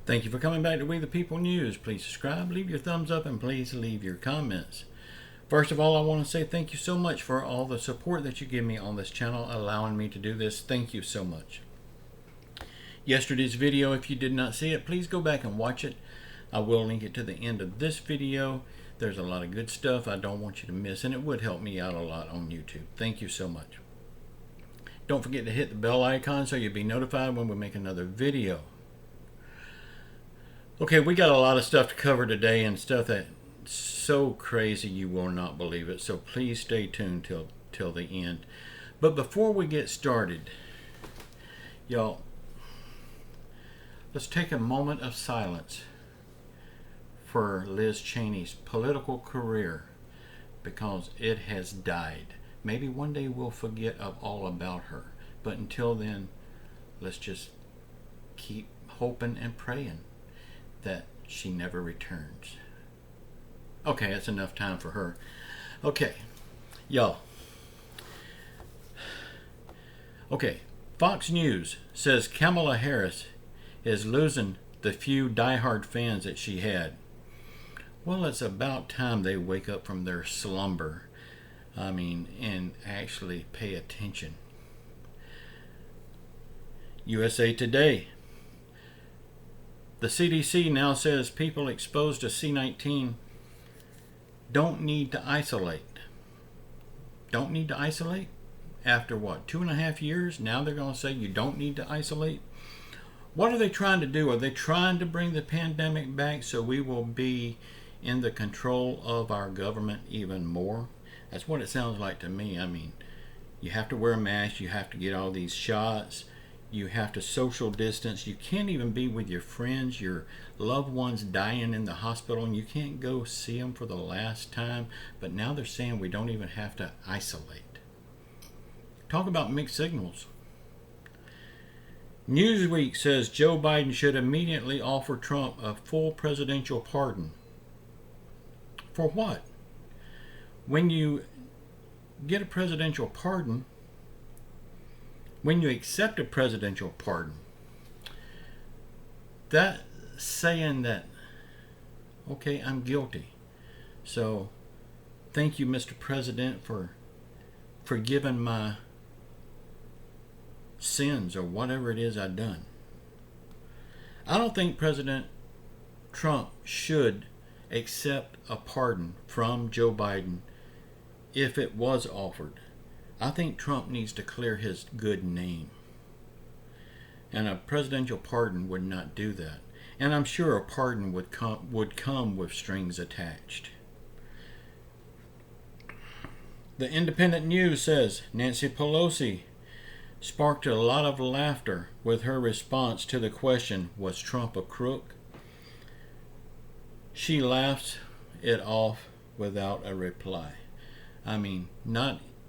Thank you for coming back to We the People News. Please subscribe, leave your thumbs up, and please leave your comments. First of all, I want to say thank you so much for all the support that you give me on this channel, allowing me to do this. Thank you so much. Yesterday's video, if you did not see it, please go back and watch it. I will link it to the end of this video. There's a lot of good stuff I don't want you to miss, and it would help me out a lot on YouTube. Thank you so much. Don't forget to hit the bell icon so you'll be notified when we make another video. Okay, we got a lot of stuff to cover today, and stuff that's so crazy you will not believe it. So please stay tuned till the end. But before we get started, y'all, let's take a moment of silence for Liz Cheney's political career, because it has died. Maybe one day we'll forget all about her, but until then, let's just keep hoping and praying that she never returns. Okay, that's enough time for her. Okay, y'all. Okay, Fox News says Kamala Harris is losing the few diehard fans that she had. Well, it's about time they wake up from their slumber. And actually pay attention. USA Today. The CDC now says people exposed to C-19 don't need to isolate. Don't need to isolate? After what, 2.5 years? Now they're going to say you don't need to isolate? What are they trying to do? Are they trying to bring the pandemic back so we will be in the control of our government even more? That's what it sounds like to me. You have to wear a mask. You have to get all these shots. You have to social distance. You can't even be with your friends, your loved ones dying in the hospital, and you can't go see them for the last time. But now they're saying we don't even have to isolate. Talk about mixed signals. Newsweek says Joe Biden should immediately offer Trump a full presidential pardon. For what? When you get a presidential pardon, when you accept a presidential pardon, that's saying that, okay, I'm guilty. So thank you, Mr. President, for forgiving my sins or whatever it is I've done. I don't think President Trump should accept a pardon from Joe Biden if it was offered. I think Trump needs to clear his good name. And a presidential pardon would not do that. And I'm sure a pardon would come with strings attached. The Independent News says Nancy Pelosi sparked a lot of laughter with her response to the question, was Trump a crook? She laughs it off without a reply.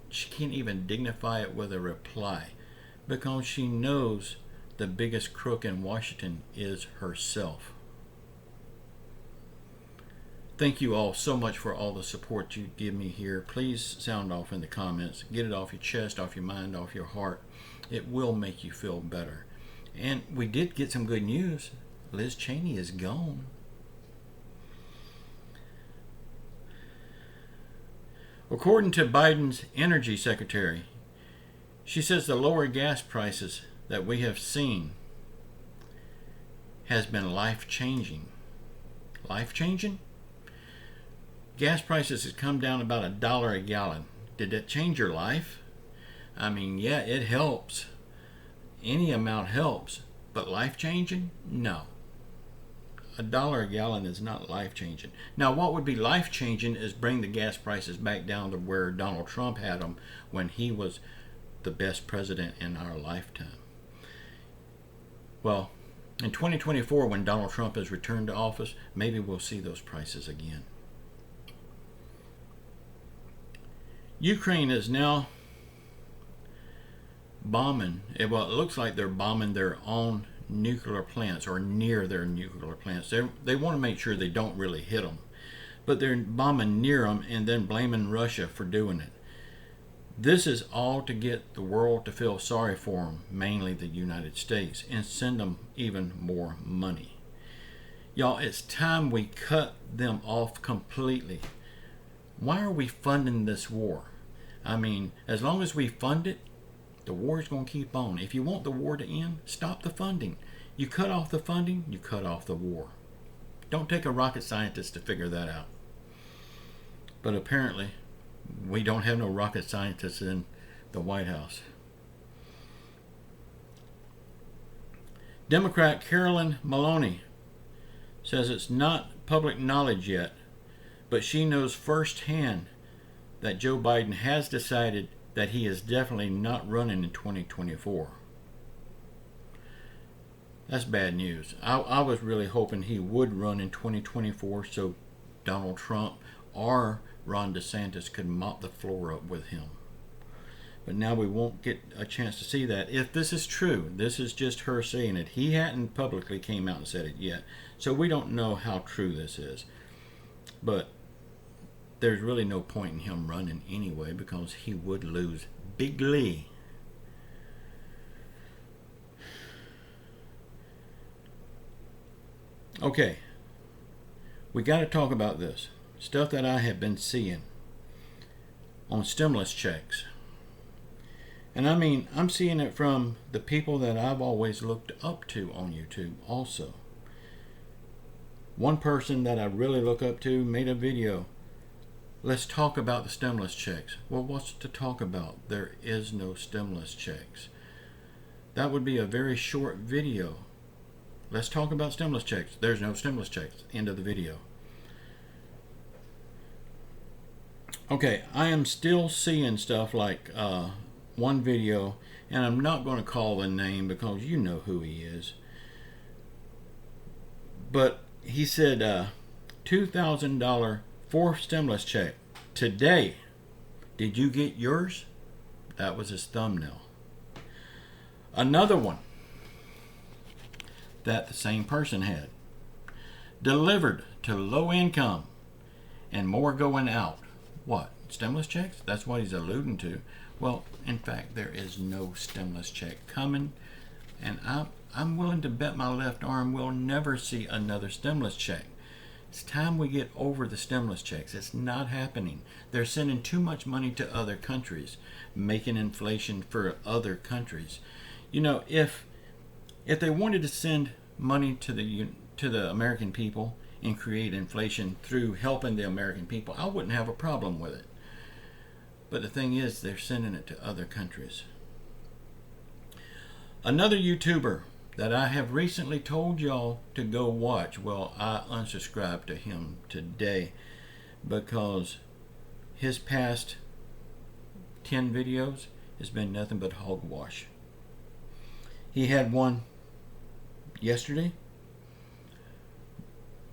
She can't even dignify it with a reply, because she knows the biggest crook in Washington is herself. Thank you all so much for all the support you give me here. Please sound off in the comments. Get it off your chest, off your mind, off your heart. It will make you feel better. And we did get some good news. Liz Cheney is gone. According to Biden's energy secretary, she says the lower gas prices that we have seen has been life-changing. Life-changing? Gas prices has come down about $1 a gallon. Did that change your life? Yeah, it helps. Any amount helps. But life-changing? No. $1 a gallon is not life-changing. Now, what would be life-changing is bring the gas prices back down to where Donald Trump had them when he was the best president in our lifetime. Well, in 2024, when Donald Trump has returned to office, maybe we'll see those prices again. Ukraine is now bombing. Well, it looks like they're bombing their own nuclear plants, or near their nuclear plants. They want to make sure they don't really hit them, but they're bombing near them and then blaming Russia for doing it. This is all to get the world to feel sorry for them, mainly the United States, and send them even more money. Y'all, it's time we cut them off completely. Why are we funding this war? I mean, as long as we fund it, the war is going to keep on. If you want the war to end, stop the funding. You cut off the funding, you cut off the war. Don't take a rocket scientist to figure that out. But apparently, we don't have no rocket scientists in the White House. Democrat Carolyn Maloney says it's not public knowledge yet, but she knows firsthand that Joe Biden has decided that he is definitely not running in 2024. That's bad news. I was really hoping he would run in 2024 so Donald Trump or Ron DeSantis could mop the floor up with him. But now we won't get a chance to see that. If this is true, this is just her saying it. He hadn't publicly came out and said it yet. So we don't know how true this is. But there's really no point in him running anyway because he would lose bigly. Okay. We got to talk about this. Stuff that I have been seeing on stimulus checks. And I mean, I'm seeing it from the people that I've always looked up to on YouTube also. One person that I really look up to made a video. Let's talk about the stimulus checks. Well, what's to talk about? There is no stimulus checks. That would be a very short video. Let's talk about stimulus checks. There's no stimulus checks. End of the video. Okay, I am still seeing stuff like one video, and I'm not going to call the name because you know who he is. But he said $2,000 fourth stimulus check today. Did you get yours? That was his thumbnail. Another one that the same person had. Delivered to low income and more going out. What? Stimulus checks? That's what he's alluding to. Well, in fact, there is no stimulus check coming, and I'm willing to bet my left arm we'll never see another stimulus check. It's time we get over the stimulus checks. It's not happening. They're sending too much money to other countries, making inflation for other countries. You know, if they wanted to send money to the American people and create inflation through helping the American people, I wouldn't have a problem with it. But the thing is, they're sending it to other countries. Another YouTuber that I have recently told y'all to go watch, well, I unsubscribed to him today because his past 10 videos has been nothing but hogwash. He had one yesterday.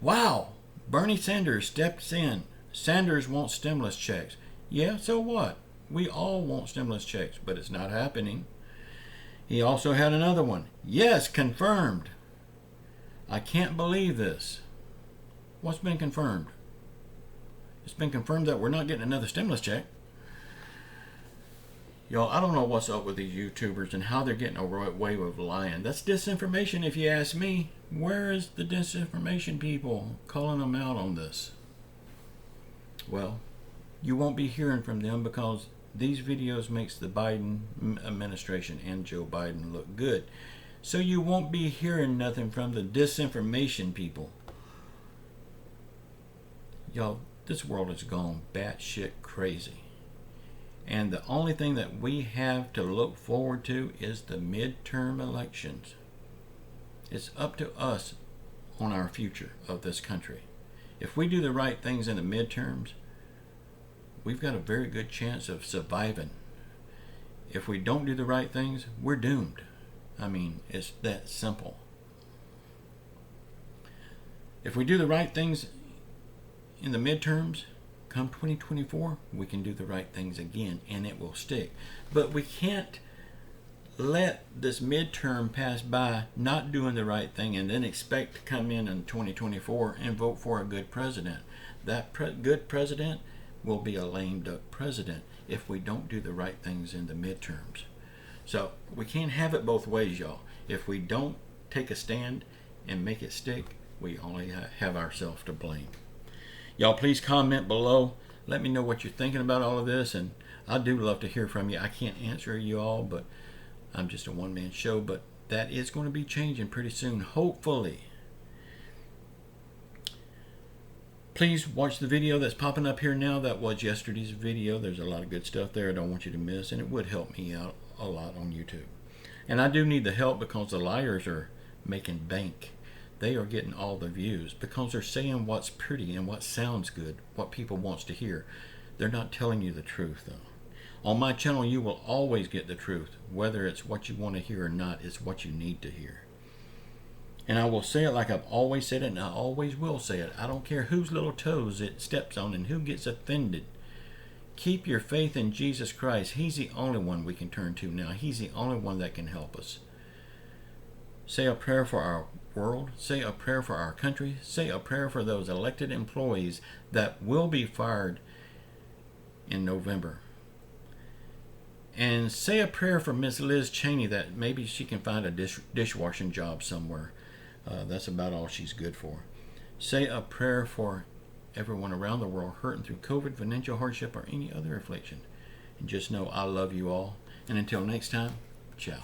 Wow, Bernie Sanders steps in. Sanders wants stimulus checks. Yeah, so what? We all want stimulus checks, but it's not happening. He also had another one. Yes, confirmed. I can't believe this. What's been confirmed? It's been confirmed that we're not getting another stimulus check. Y'all, I don't know what's up with these YouTubers and how they're getting away with lying. That's disinformation if you ask me. Where is the disinformation people calling them out on this? Well, you won't be hearing from them because these videos makes the Biden administration and Joe Biden look good. So you won't be hearing nothing from the disinformation people. Y'all, this world has gone batshit crazy. And the only thing that we have to look forward to is the midterm elections. It's up to us on our future of this country. If we do the right things in the midterms, we've got a very good chance of surviving. If we don't do the right things, we're doomed. I mean, it's that simple. If we do the right things in the midterms, come 2024, we can do the right things again, and it will stick. But we can't let this midterm pass by not doing the right thing and then expect to come in 2024 and vote for a good president. That good president will be a lame duck president if we don't do the right things in the midterms. So we can't have it both ways, y'all. If we don't take a stand and make it stick, We only have ourselves to blame. Y'all please comment below. Let me know what you're thinking about all of this, and I do love to hear from you. I can't answer you all, but I'm just a one-man show, but that is going to be changing pretty soon, hopefully. Please watch the video that's popping up here now. That was yesterday's video. There's a lot of good stuff there I don't want you to miss, and it would help me out a lot on YouTube. And I do need the help because the liars are making bank. They are getting all the views because they're saying what's pretty and what sounds good, what people wants to hear. They're not telling you the truth, though. On my channel, you will always get the truth. Whether it's what you want to hear or not, it's what you need to hear. And I will say it like I've always said it, and I always will say it. I don't care whose little toes it steps on and who gets offended. Keep your faith in Jesus Christ. He's the only one we can turn to now. He's the only one that can help us. Say a prayer for our world. Say a prayer for our country. Say a prayer for those elected employees that will be fired in November. And say a prayer for Miss Liz Cheney that maybe she can find a dishwashing job somewhere. That's about all she's good for. Say a prayer for everyone around the world hurting through COVID, financial hardship, or any other affliction. And just know I love you all. And until next time, ciao.